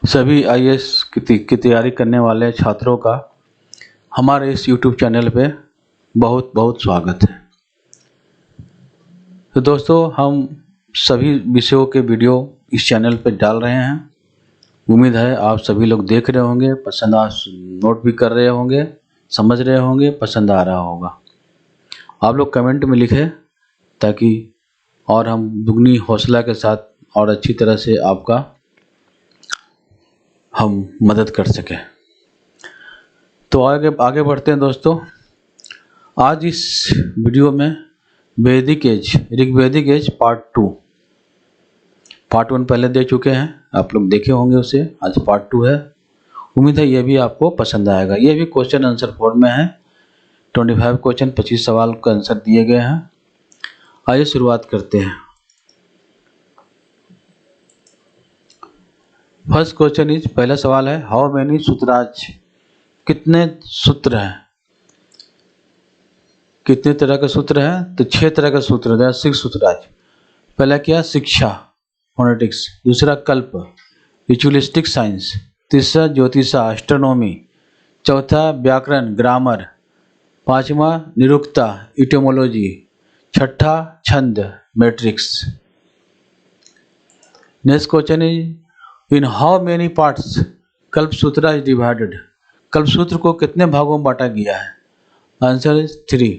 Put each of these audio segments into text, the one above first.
सभी आईएएस की तैयारी करने वाले छात्रों का हमारे इस यूट्यूब चैनल पे बहुत बहुत स्वागत है। तो दोस्तों, हम सभी विषयों के वीडियो इस चैनल पे डाल रहे हैं। उम्मीद है आप सभी लोग देख रहे होंगे, नोट भी कर रहे होंगे, समझ रहे होंगे, पसंद आ रहा होगा। आप लोग कमेंट में लिखें ताकि और हम दुगनी हौसला के साथ और अच्छी तरह से आपका हम मदद कर सकें। तो आगे बढ़ते हैं दोस्तों। आज इस वीडियो में ऋग्वेदिक एज पार्ट 1 पहले दे चुके हैं, आप लोग देखे होंगे उसे। आज पार्ट 2 है। उम्मीद है ये भी आपको पसंद आएगा। ये भी क्वेश्चन आंसर फॉर्म में है। 25 क्वेश्चन, 25 सवाल का आंसर दिए गए हैं। आइए शुरुआत करते हैं। फर्स्ट क्वेश्चन इज, पहला सवाल है, हाउ मेनी सूत्राज, कितने सूत्र हैं, कितने तरह के सूत्र हैं? तो 6 तरह के सूत्र हैं, 6 सूत्राज। पहला क्या? शिक्षा, फोनेटिक्स। दूसरा कल्प, रिचुअलिस्टिक साइंस। तीसरा ज्योतिषा, एस्ट्रोनॉमी। चौथा व्याकरण, ग्रामर। पांचवा निरुक्ता, इटिमोलॉजी। छठा छंद, matrix. Next question is, in how many parts Kalpasutra is divided, Kalpasutra को कितने भागों में बांटा गया है? Answer is 3।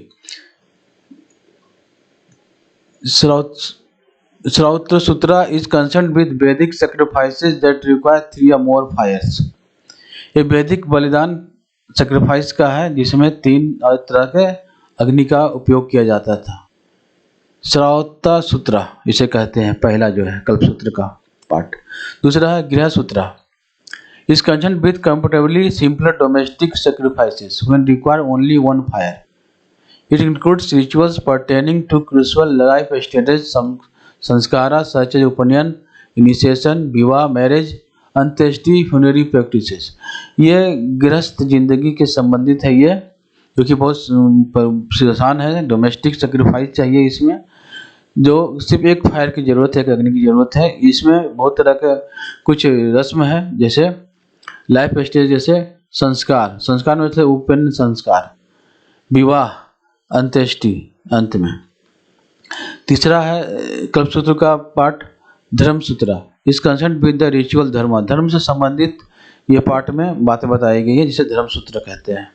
श्रौत्र सूत्र इज कंसर्न विद वैदिक sacrifices that require 3 or more fires। ये वैदिक बलिदान सैक्रिफाइस का है जिसमें 3 तरह के अग्नि का उपयोग किया जाता था। श्रौता सूत्र इसे कहते हैं, पहला जो है कल्पसूत्र का पार्ट। दूसरा है Griha Sutra, is concern with comfortably simpler domestic sacrifices when require only 1 fire. It includes rituals pertaining to crucial life stages, samskara such as upanayana, initiation, vivaha, marriage, antyeshti, funerary practices. ये गृहस्थ जिंदगी के संबंधित है, ये जो कि बहुत आसान है। डोमेस्टिक सैक्रिफाइस चाहिए इसमें, जो सिर्फ एक फायर की जरूरत है, एक अग्नि की जरूरत है। इसमें बहुत तरह के कुछ रस्म है, जैसे लाइफ स्टेज, जैसे संस्कार में मतलब उपनयन संस्कार, विवाह, अंत्येष्टि अंत में। तीसरा है कल्पसूत्र का पार्ट धर्म सूत्र, इस कंसर्न विद द रिचुअल धर्म, धर्म से संबंधित ये पार्ट में बातें बताई गई है, जिसे धर्म सूत्र कहते हैं।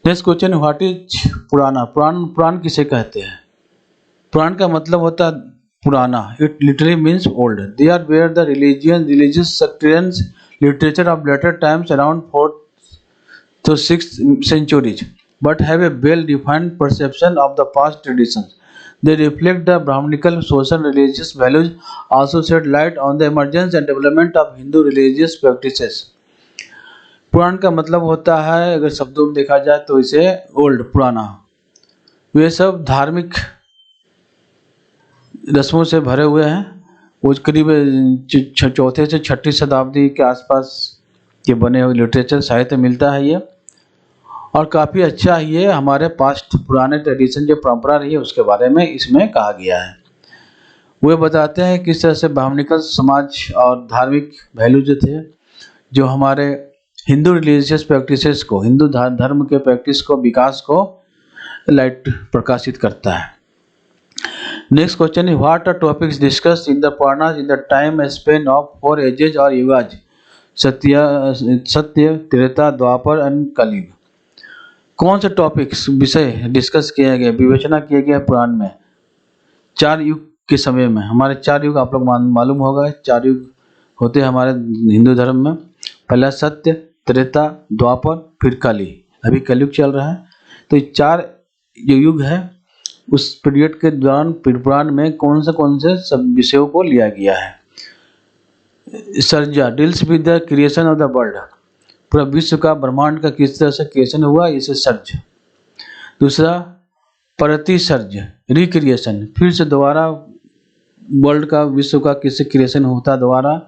नेक्स्ट क्वेश्चन, व्हाट इज पुराना, पुराण किसे कहते हैं? पुराण का मतलब होता है पुराना, it literally means old. They are where the religious sectarians literature of later times around 4th to 6th centuries, but have a well-defined perception of the past traditions. They reflect the Brahmanical social and religious values, also shed light on the emergence and development of Hindu religious practices. पुराण का मतलब होता है, अगर शब्दों में देखा जाए तो इसे ओल्ड, पुराना। वे सब धार्मिक रस्मों से भरे हुए हैं। वो करीब 4th से 6ठी शताब्दी के आसपास के बने हुए लिटरेचर, साहित्य मिलता है ये, और काफ़ी अच्छा है ये। हमारे पास्ट पुराने ट्रेडिशन जो परंपरा रही है उसके बारे में इसमें कहा गया है। वे बताते हैं किस तरह से ब्राह्मणिकल समाज और धार्मिक वैल्यू जो थे, जो हमारे हिंदू रिलीजियस प्रैक्टिसेस को, हिंदू धर्म के प्रैक्टिस को, विकास को लाइट प्रकाशित करता है। Next question, what are topics discussed in the Puranas in the time span of 4 ages और युगाज, सत्य, त्रेता, द्वापर एंड कलयुग। कौन से टॉपिक्स, विषय डिस्कस किया गया, विवेचना किया गया पुराण में 4 युग के समय में? हमारे 4 युग आप लोग मालूम होगा, 4 युग होते हैं हमारे हिंदू धर्म में। पहला सत्य, त्रेता, द्वापर, फिर कली। अभी कलयुग चल रहा है। तो ये 4 जो युग है उस पीरियड के दौरान पुराण में कौन से सब विषयों को लिया गया है। Sarja, deals with the creation of the world, पूरा विश्व का, ब्रह्मांड का किस तरह से क्रिएशन हुआ, इसे सर्ज। दूसरा प्रतिसर्ज, रिक्रिएशन, फिर से दोबारा वर्ल्ड का, विश्व का किससे क्रिएशन होता दोबारा,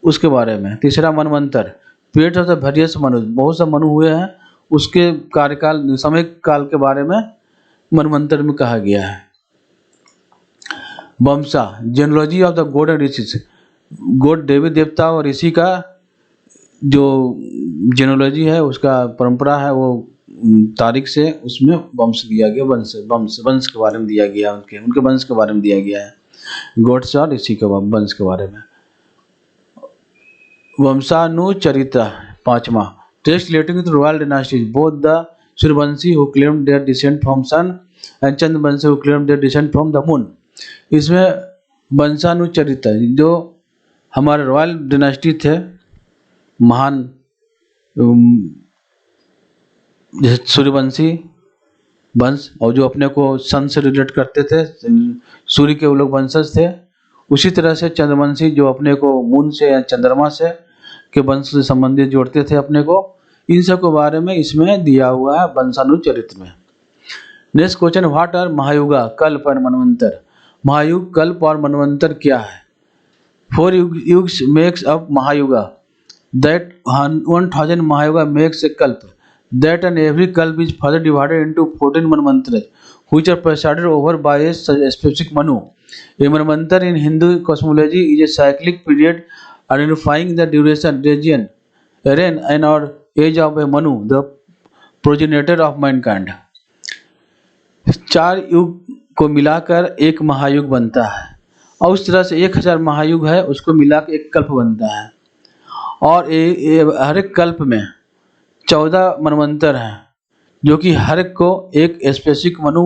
उसके बारे में। तीसरा Manvantara, period of the various Manu, बहुत से मनु हुए हैं, उसके कार्यकाल, समय काल के बारे में मनवंतर में कहा गया है। Vamsha, genealogy of the god and rishis, god देवी देवता और ऋषि का जो जेनोलॉजी है, उसका परंपरा है, वो तारीख से उसमें वंश दिया गया, वंश वंश वंश के बारे में दिया गया, उनके वंश के बारे में दिया गया है, गॉड्स और ऋषि के वंश के बारे में। वंशानुचरिता 5वां, text relating to royal dynasties, both the Suryavanshi who claimed their descent from sun and Chandravanshi who claimed their descent from the moon. इसमें वंशानुचरिता, जो हमारे रॉयल डायनास्टी थे, महान जैसे सूर्यवंशी वंश, और जो अपने को सन से रिलेट करते थे, सूर्य के वो लोग वंशज थे। उसी तरह से चंद्रवंशी जो अपने को मून से या चंद्रमा से के वंश से संबंधित जोड़ते थे अपने को। इन सब के बारे में इसमें दिया हुआ है वंशानुचरित्र में। नेक्स्ट क्वेश्चन, व्हाट आर महायुगा, कल्प और मनवंतर। महायुग, कल्प और मनवंतर क्या है? 4 yugas makes up Mahayuga, that 1000 Mahayuga makes a kalpa, that and every kalp is further divided into 14 manvantras which are presided over by a specific manu. A manvantar in Hindu cosmology is a cyclic period identifying the duration, region, reign and or age of a manu, the progenitor of mankind. 4 युग को मिलाकर एक महायुग बनता है, और उस तरह से 1000 महायुग है, उसको मिलाकर एक कल्प बनता है। और हर एक कल्प में 14 मनवंतर हैं, जो कि हर एक को एक स्पेसिफिक मनु,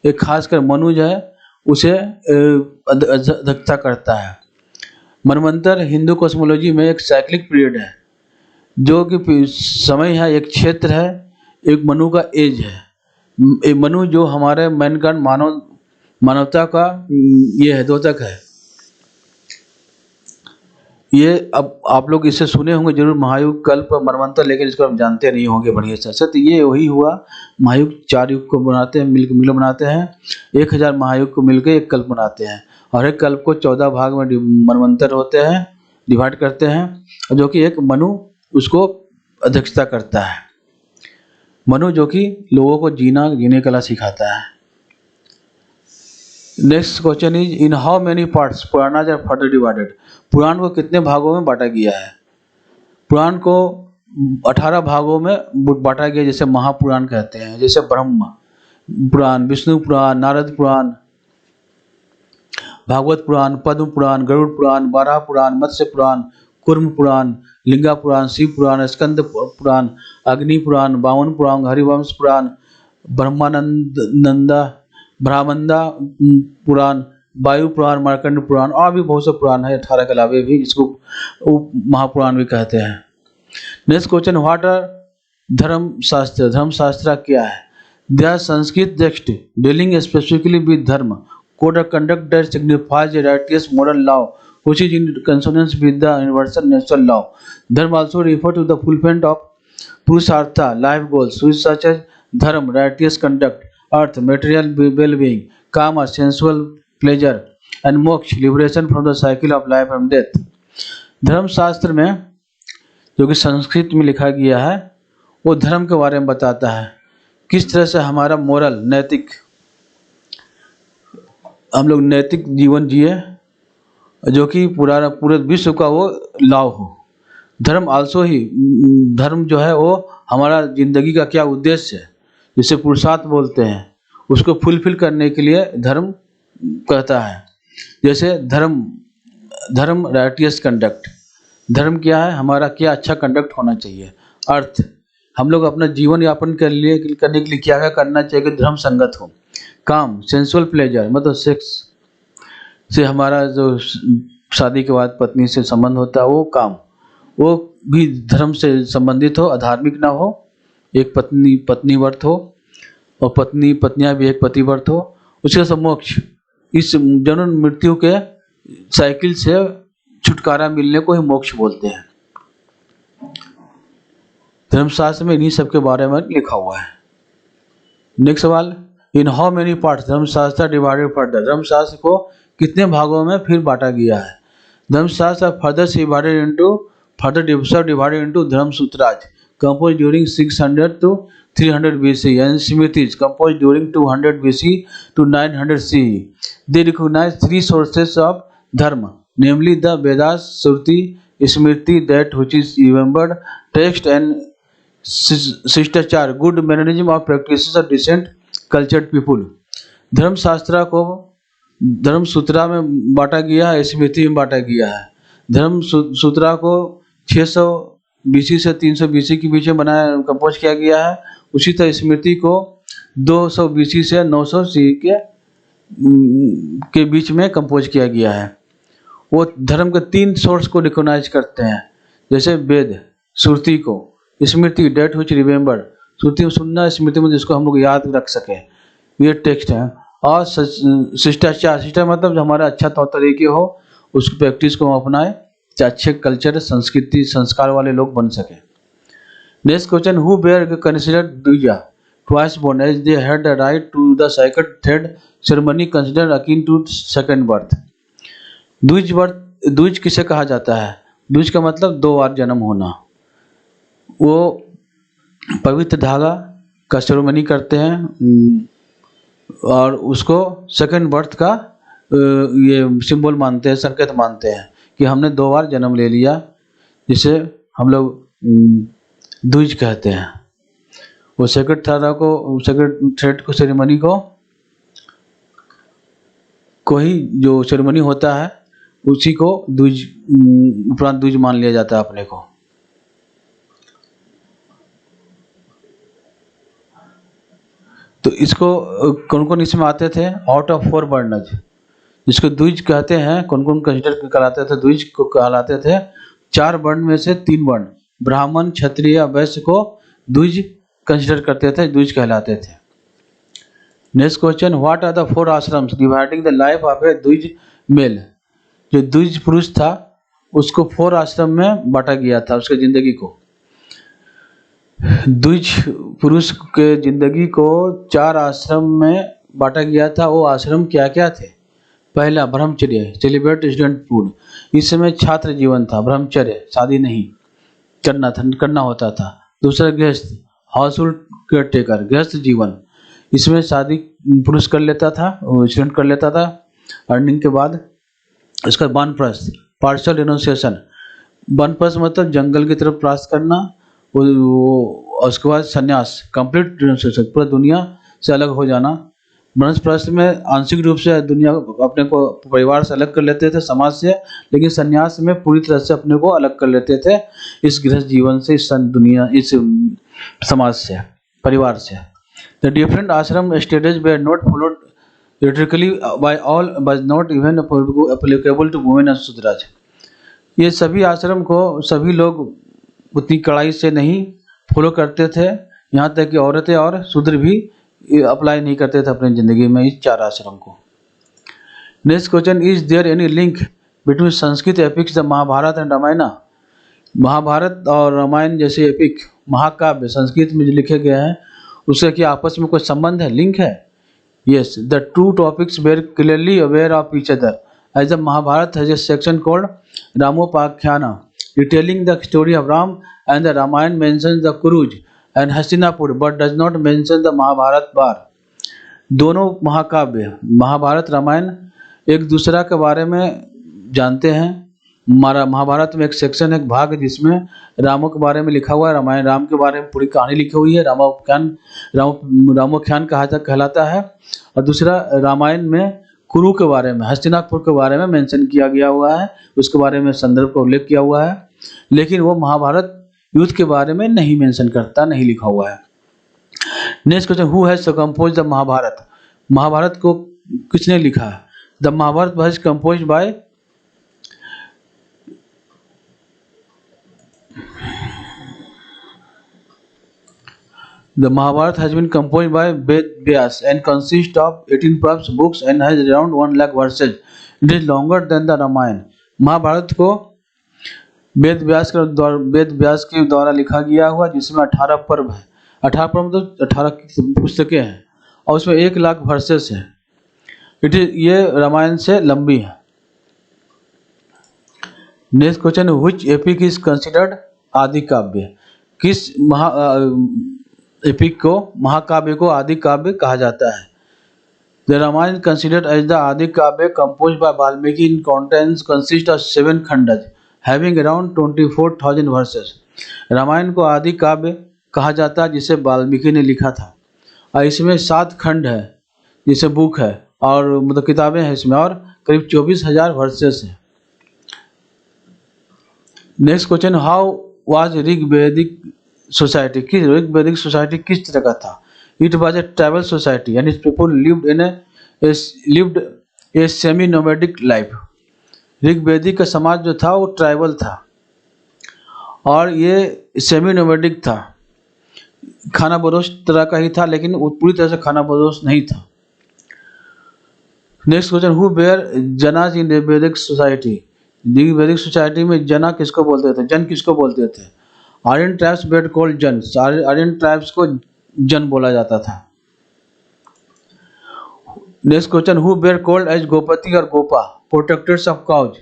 एक खासकर मनु जो है उसे अध्यक्षता करता है। मनवंतर हिंदू कॉस्मोलॉजी में एक साइक्लिक पीरियड है, जो कि समय है, एक क्षेत्र है, एक मनु का एज है। एक मनु जो हमारे मैनकाइंड मानवता का ये है द्योतक है। ये अब आप लोग इसे सुने होंगे जरूर, महायुग, कल्प, मनवंतर, लेकिन इसको हम जानते नहीं होंगे बढ़िया से। तो ये वही हुआ, महायुग 4 युग को बनाते हैं, मिल बनाते हैं, 1000 महायुग को मिलकर एक कल्प बनाते हैं, और एक कल्प को 14 भाग में मनवंतर होते हैं, डिवाइड करते हैं, जो कि एक मनु उसको अध्यक्षता करता है। मनु जो कि लोगों को जीने कला सिखाता है। Next question is, in how many parts Puranas are further divided. पुराण को कितने भागों में बांटा गया है? पुराण को 18 भागों में बांटा गया, जैसे महापुराण कहते हैं, जैसे ब्रह्म पुराण, विष्णु पुराण, नारद पुराण, भागवत पुराण, पद्म पुराण, गरुड़ पुराण, बारह पुराण, मत्स्य पुराण, कूर्म पुराण, लिंगा पुराण, शिव पुराण, स्कंद पुराण, अग्नि पुराण, बावन पुराण, हरिवंश पुराण, ब्रह्मानंदा पुराण, वायु पुराण, मार्कंड पुराण, और भी बहुत से पुराण है 18 के अलावे भी, जिसको महापुराण भी कहते हैं। नेक्स्ट क्वेश्चन, व्हाट आर धर्मशास्त्र। धर्मशास्त्र क्या है? They are Sanskrit text dealing specifically with dharma, code of conduct that signifies a righteous moral law which is in consonance with the universal natural law. Dharma also refer to the fulfillment of purushartha, life goals, which such as dharma, righteous conduct, earth, material well-being, kama, sensual pleasure, and moksha, liberation from the cycle of life and death. धर्म शास्त्र में जो कि संस्कृत में लिखा गया है, वो धर्म के बारे में बताता है, किस तरह से हमारा मोरल, नैतिक, हम लोग नैतिक जीवन जिए, जो कि पूरे विश्व का वो लॉ हो। धर्म आल्सो ही, धर्म जो है वो हमारा जिंदगी का क्या उद्देश्य है, जिसे पुरुषार्थ बोलते हैं, उसको फुलफिल करने के लिए धर्म कहता है। जैसे धर्म राइटियस कंडक्ट, धर्म क्या है, हमारा क्या अच्छा कंडक्ट होना चाहिए। अर्थ, हम लोग अपना जीवन यापन करने के लिए क्या क्या करना चाहिए कि धर्म संगत हो। काम, सेंसुअल प्लेजर, मतलब सेक्स से हमारा जो शादी के बाद पत्नी से संबंध होता है, वो काम, वो भी धर्म से संबंधित हो, अधार्मिक ना हो, एक पत्नी व्रत हो, और पत्नियां भी एक पतिव्रत हो। उसके साथ मोक्ष, इस जन्म मृत्यु के साइकिल से छुटकारा मिलने को ही मोक्ष बोलते हैं। धर्मशास्त्र में इन्हीं सब के बारे में लिखा हुआ है। नेक्स्ट सवाल, इन हाउ मेनी पार्ट्स धर्मशास्त्र डिवाइडेड फर्दर। धर्मशास्त्र को कितने भागों में फिर बांटा गया है? धर्मशास्त्र फर्दर डिवाइडेड इनटू धर्म सूत्राज composed during 600 to 300 BC and Smrtis composed during 200 BC to 900 CE. They recognize 3 sources of dharma, namely the Vedas, shruti, smriti, that which is remembered, text and shishtachar, good mannerism of practices of decent cultured people. Dharmashastra को धर्मसूत्रा में बांटा गया है, स्मृति में बांटा गया है। धर्मसूत्रा को 600 बीसी से 300 बीसी के बीच में बनाया कंपोज किया गया है। उसी तरह स्मृति को 200 बीसी से 900 सी के बीच में कंपोज किया गया है। वो धर्म के 3 सोर्स को रिकॉग्नाइज करते हैं, जैसे वेद, श्रुति को, स्मृति डेट व्हिच रिमेंबर, श्रुति में सुनना, स्मृति में जिसको हम लोग याद रख सके, ये टेक्स्ट है। और शिष्टाचार, शिष्टा मतलब जो हमारा अच्छा तौर तरीके हो, उसकी प्रैक्टिस को हम अपनाएं, अच्छे कल्चर, संस्कृति, संस्कार वाले लोग बन सके। Next question, who were considered dwija twice born as they had the right to the second third ceremony considered akin to second birth. द्विज किसे कहा जाता है? द्विज का मतलब 2 बार जन्म होना। वो पवित्र धागा का सेरेमनी करते हैं और उसको सेकंड बर्थ का ये सिंबल मानते हैं, संकेत मानते हैं कि हमने 2 बार जन्म ले लिया, जिसे हम लोग द्विज कहते हैं। वो सेकंड थर्ड को सेरेमनी को ही जो सेरेमनी होता है उसी को द्विज उपरांत द्विज मान लिया जाता है अपने को। तो इसको कौन कौन इसमें आते थे? आउट ऑफ 4 वर्णज, जिसको द्विज कहते हैं, कौन कौन कंसिडर कराते थे? द्विज को कहलाते थे 4 वर्ण में से 3 वर्ण, ब्राह्मण, क्षत्रिय, वैश्य को द्विज कंसिडर करते थे, द्विज कहलाते थे। Next question, what are the 4 ashrams dividing the life of a dwija male. जो द्विज पुरुष था उसको 4 आश्रम में बांटा गया था, उसके जिंदगी को। द्विज पुरुष के जिंदगी को 4 आश्रम में बांटा गया था। वो आश्रम क्या क्या थे? पहला ब्रह्मचर्य, सेलिब्रेट स्टूडेंटहुड, इस समय छात्र जीवन था, ब्रह्मचर्य, शादी नहीं करना होता था। दूसरा गृहस्थ, हाउस होल्ड केयरटेकर, गृहस्थ जीवन, इसमें शादी पुरुष कर लेता था, स्टूडेंट कर लेता था अर्निंग के बाद। इसका वानप्रस्थ, पार्शियल रिनोसिएशन, वानप्रस्थ मतलब जंगल की तरफ प्रयास करना, उसके बाद संन्यास, कंप्लीट रिनोसिएशन, पूरा दुनिया से अलग हो जाना। वानप्रस्थ में आंशिक रूप से दुनिया अपने को परिवार से अलग कर लेते थे, समाज से, लेकिन संन्यास में पूरी तरह से अपने को अलग कर लेते थे इस गृहस्थ जीवन से, इस दुनिया, इस समाज से, परिवार से। The different ashrama stages were not followed literally by all, but not even applicable to women and Shudras. ये सभी आश्रम को सभी लोग उतनी कड़ाई से नहीं फॉलो करते थे, यहाँ तक कि औरतें और शूद्र भी अप्लाई नहीं करते थे अपनी जिंदगी में इस 4 आश्रम को। Next question, is there any link between Sanskrit epics the Mahabharata and Ramayana. Mahabharata और रामायण जैसे एपिक महाकाव्य संस्कृत में जो लिखे गए हैं उससे क्या आपस में कोई संबंध है, लिंक है? Yes, the 2 topics were clearly aware of each other as the Mahabharata has a section called Ramopakhyana detailing the story of Rama and the Ramayana mentions the Kurus and Hastinapur but does not mention the Mahabharata war. दोनों महाकाव्य महाभारत रामायण एक दूसरा के बारे में जानते हैं। महाभारत में एक सेक्शन, एक भाग जिसमें रामों के बारे में लिखा हुआ है, रामायण राम के बारे में पूरी कहानी लिखी हुई है, रामोख्यान कहलाता है। और दूसरा रामायण में कुरु के बारे में, हस्तिनापुर के बारे में मेंशन किया गया हुआ है, उसके बारे में संदर्भ का उल्लेख किया हुआ है, लेकिन वो महाभारत युद्ध के बारे में नहीं मेंशन करता, नहीं लिखा हुआ है। Next question, who has compose the Mahabharata. Mahabharata को किसने लिखा है? The Mahabharata was composed by The Mahabharata has been composed by Ved Vyas and consists of 18 books and has around 1 lakh verses. It is longer than the Ramayana. Mahabharata को वेद व्यास के द्वारा लिखा गया हुआ, जिसमें 18 पर्व है। 18 पर्व मतलब 18 पुस्तकें हैं और उसमें 1 लाख वर्सेस है। ये रामायण से लंबी है। Next question, which epic is considered आदि काव्य। किस एपिक को, महाकाव्य को आदि काव्य कहा जाता है? The Ramayana considered as the adi kavya composed by Valmiki in contents consist of 7 kandas having around 24,000 verses. Ramayana को आदि काव्य कहा जाता है जिसे वाल्मीकि ने लिखा था, और इसमें 7 खंड है जिसे बुक है और मतलब किताबें हैं इसमें, और करीब 24,000 वर्सेस हैं। Next question, how was Rigvedic society, किस ऋग्वेदिक सोसाइटी किस तरह का था? It was a tribal society and its people lived a semi nomadic life. Rigvedic का समाज जो था वो ट्राइबल था और ये सेमी नोमैडिक था, खाना बदोश तरह का ही था, लेकिन वो पूरी तरह से खाना बदोश नहीं था। Next question, who bear Jinnah's इन वैदिक सोसाइटी? वैदिक सोसाइटी में जना किसको बोलते थे, जन किसको बोलते थे? आर्यन ट्राइब्स वेर कॉल्ड जन, आर्यन ट्राइब्स को जन बोला जाता था। Next question, who were called as gopati और gopa, protectors of cows?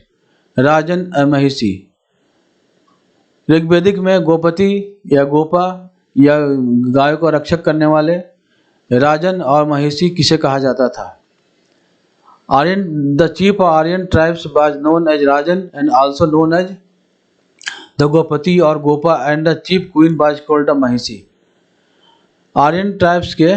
Rajan और महिषी। ऋग्वेदिक में गोपति या गोपा या गाय को रक्षक करने वाले राजन और महिषी किसे कहा जाता था? Aryan, the chief of Aryan tribes was known as Rajan and also known as the Gopati or Gopa, and the chief queen was called the Mahishi. Aryan tribes के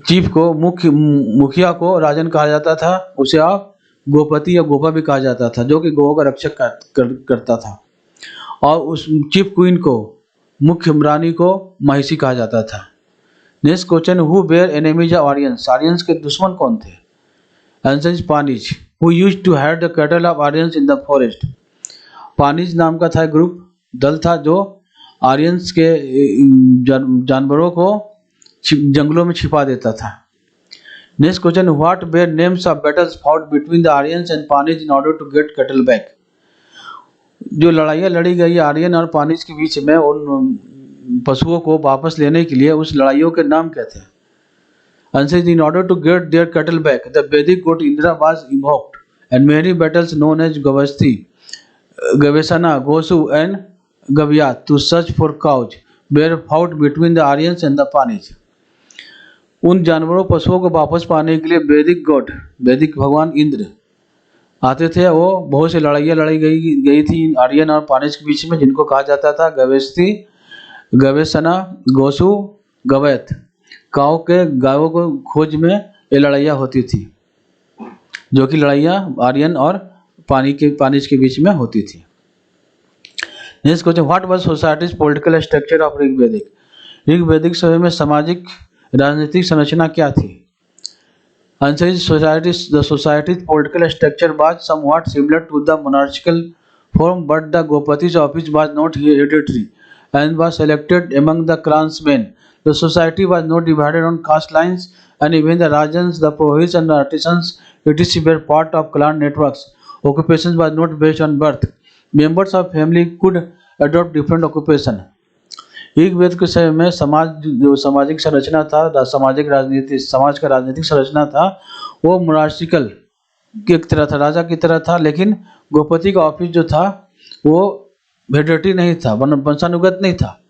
चीफ को मुखिया को राजन कहा जाता था, उसे आप गोपति या गोपा भी कहा जाता था, जो कि गौ का रक्षक करता था, और उस चीफ क्वीन को मुख्य रानी को महिषी कहा जाता था। Next question, who were enemies of Aryans? Aryans के दुश्मन कौन थे? Answer is Panis, who used to hide the cattle of Aryans in the forest. Panis नाम का था ग्रुप, दल था जो आर्यंस के जानवरों को जंगलों में छिपा देता था। Next question, what were names of battles fought between the Aryans and Panis in order to get cattle back? जो लड़ाइयाँ लड़ी गई आर्यन और पानिज के बीच में उन पशुओं को वापस लेने के लिए, उस लड़ाइयों के नाम क्या थे? Answer is, in order to get their cattle back, the Vedic god Indra was invoked, and many battles known as Gavasti, Gavesana, Gosu, and Gavyat to search for cows were fought between the Aryans and the Panis. उन जानवरों पशुओं को वापस पाने के लिए वैदिक God, वैदिक भगवान इंद्र आते थे। वो बहुत सी लड़ाइयाँ लड़ी गई थी आर्यन और पानिस के बीच में, जिनको कहा जाता था गवेस्ती, गवेसना, गोसु, गवैत। गायों को खोज में ये लड़ाइयाँ होती थी, जो कि लड़ाइयाँ आर्यन और पानिस के बीच में होती थी। Next question, what was societies political structure of Rigvedic? Rigvedic समय में सामाजिक राजनीतिक संरचना क्या थी? Answer is, the societies political structure was somewhat similar to the monarchical form, but the gopatis office was not hereditary and was selected among the clansmen. The society was not divided on caste lines, and even the Rajans, the Purohits, and the artisans, etc. were part of clan networks. Occupations was not based on birth. Members of family could adopt different occupation. Rigveda के समय में जो सामाजिक संरचना था, समाज का राजनीतिक संरचना था, वो मोनार्चिकल की तरह था, राजा की तरह था, लेकिन गोपति का ऑफिस जो था वो हेरिडिटरी नहीं था, वंशानुगत नहीं था।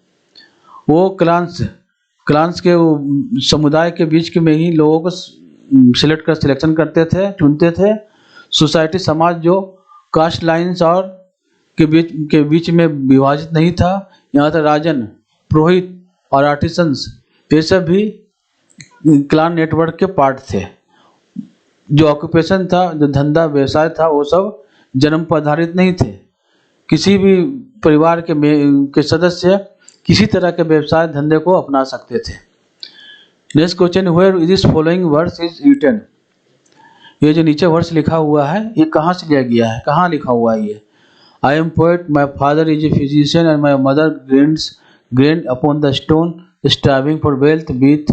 वो क्लान्स के समुदाय के बीच के में ही लोगों को सिलेक्शन करते थे, चुनते थे। सोसाइटी समाज जो कास्ट लाइन्स और के बीच में विभाजित नहीं था। यहाँ तक राजन, पुरोहित और आर्टिसंस ये सब भी क्लान नेटवर्क के पार्ट थे। जो ऑक्यूपेशन था, जो धंधा व्यवसाय था, वो सब जन्म पर आधारित नहीं थे। किसी भी परिवार के सदस्य किसी तरह के व्यवसाय धंधे को अपना सकते थे। Next question, where this following verse is written? ये जो नीचे वर्स लिखा हुआ है ये कहाँ से लिया गया है, कहाँ लिखा हुआ है ये? I am poet, my father is a physician and my mother grind upon the stone striving for wealth with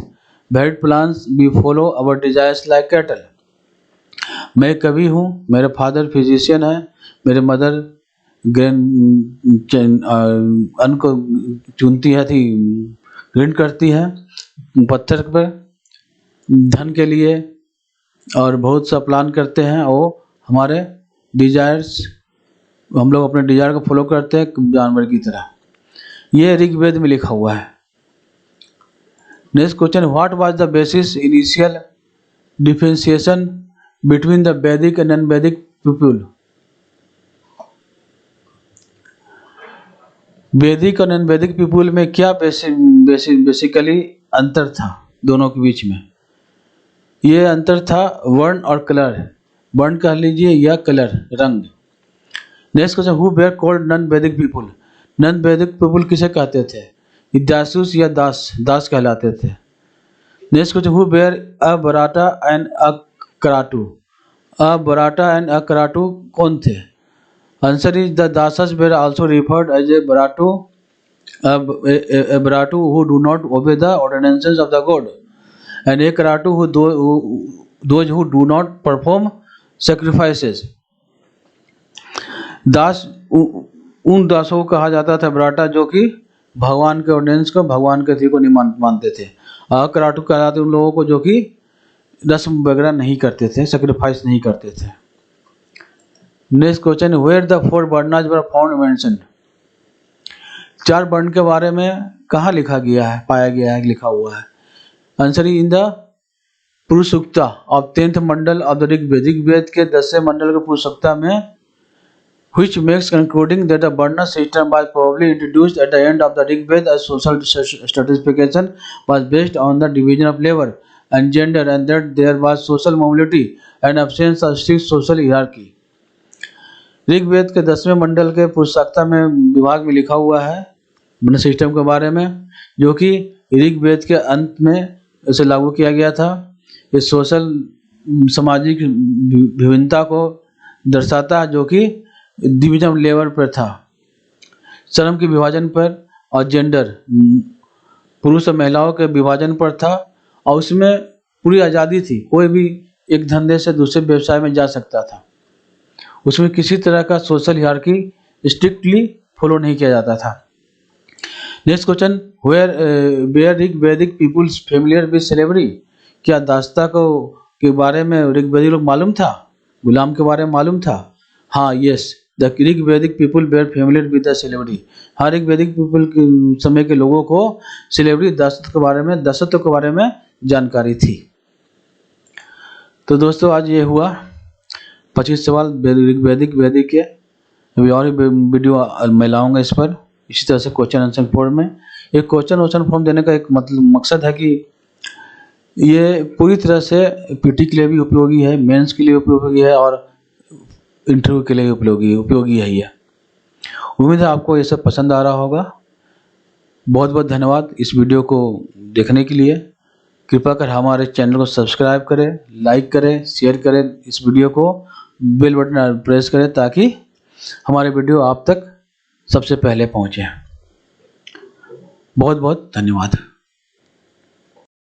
varied plans we follow our desires like cattle. मैं कवि हूँ, मेरे फादर फिजिशियन है, मेरे मदर अन्न को चुनती है थी, ग्रिंड करती है पत्थर पर धन के लिए, और बहुत सा प्लान करते हैं। वो हमारे डिजायर्स, हम लोग अपने डिजायर को फॉलो करते हैं जानवर की तरह। ये ऋग्वेद में लिखा हुआ है। Next question, what was the basis initial differentiation between the वैदिक एंड नॉन वैदिक पीपुल। वैदिक और नॉन वैदिक पीपुल में क्या बेसिकली अंतर था दोनों के बीच में? ये अंतर था वर्ण और कलर, वर्ण कह लीजिए या कलर, रंग। Next question, who were called non Vedic people? Non Vedic people किसे कहते थे? दासूस या दास, दास कहलाते थे। Next question, who were avrata and akratu? Avrata and akratu कौन थे? Answer is the Dasas were also referred as avrata, a baratu who do not obey the ordinances of the god, and a karatu those who do not perform sacrifices. दास उन दासों को कहा जाता था बराटा जो कि भगवान के ऑर्डिनेंस को, भगवान के थी को नहीं मानते थे। कराटू कहलाते उन लोगों को जो कि रस्म वगैरह नहीं करते थे, सेक्रीफाइस नहीं करते थे। Next question, where the 4 varnas were found mentioned? 4 वर्ण के बारे में कहाँ लिखा गया है, पाया गया है, लिखा हुआ है? Answer in the Purushasukta of 10th mandala of the Rigveda. Rigveda के 10वें मंडल के पुरुषोक्ता में, which makes concluding that the Varna system was probably introduced at the end of the Rigveda as social stratification was based on the division of labor and gender, and that there was social mobility and absence of strict social hierarchy. Rigveda के 10वें मंडल के पुरुषोक्ता में विभाग में लिखा हुआ है वर्ण सिस्टम के बारे में, जो कि ऋग्वेद के अंत में इसे लागू किया गया था। ये सोशल सामाजिक विभिन्नता को दर्शाता है, जो कि डिवीजन ऑफ लेबर पर था, श्रम के विभाजन पर और जेंडर, पुरुष और महिलाओं के विभाजन पर था, और उसमें पूरी आज़ादी थी, कोई भी एक धंधे से दूसरे व्यवसाय में जा सकता था। उसमें किसी तरह का सोशल हायरार्की स्ट्रिक्टली फॉलो नहीं किया जाता था। Next question, were Rigvedic peoples familiar with slavery? क्या दासता के बारे में ऋग्वैदिक लोग मालूम था, गुलाम के बारे में मालूम था? हाँ, yes, the Rigvedic people were familiar with the slavery. हाँ, ऋग्वैदिक पीपुल के समय के लोगों को स्लेवरी, दासत्व के बारे में जानकारी थी। तो दोस्तों, आज ये हुआ 25 सवाल वैदिक के। अभी और वीडियो मैं लाऊंगा इस पर, इसी तरह से क्वेश्चन आंसर फॉर्म में। एक क्वेश्चन आंसर फॉर्म देने का एक मकसद है कि ये पूरी तरह से पीटी के लिए भी उपयोगी है, मेंस के लिए उपयोगी है, और इंटरव्यू के लिए उपयोगी है ये। उम्मीद है आपको ये सब पसंद आ रहा होगा। बहुत बहुत धन्यवाद इस वीडियो को देखने के लिए। कृपया कर हमारे चैनल को सब्सक्राइब करें, लाइक करें, शेयर करें इस वीडियो को, बेल बटन प्रेस करें ताकि हमारे वीडियो आप तक सबसे पहुंचे। बहुत बहुत धन्यवाद।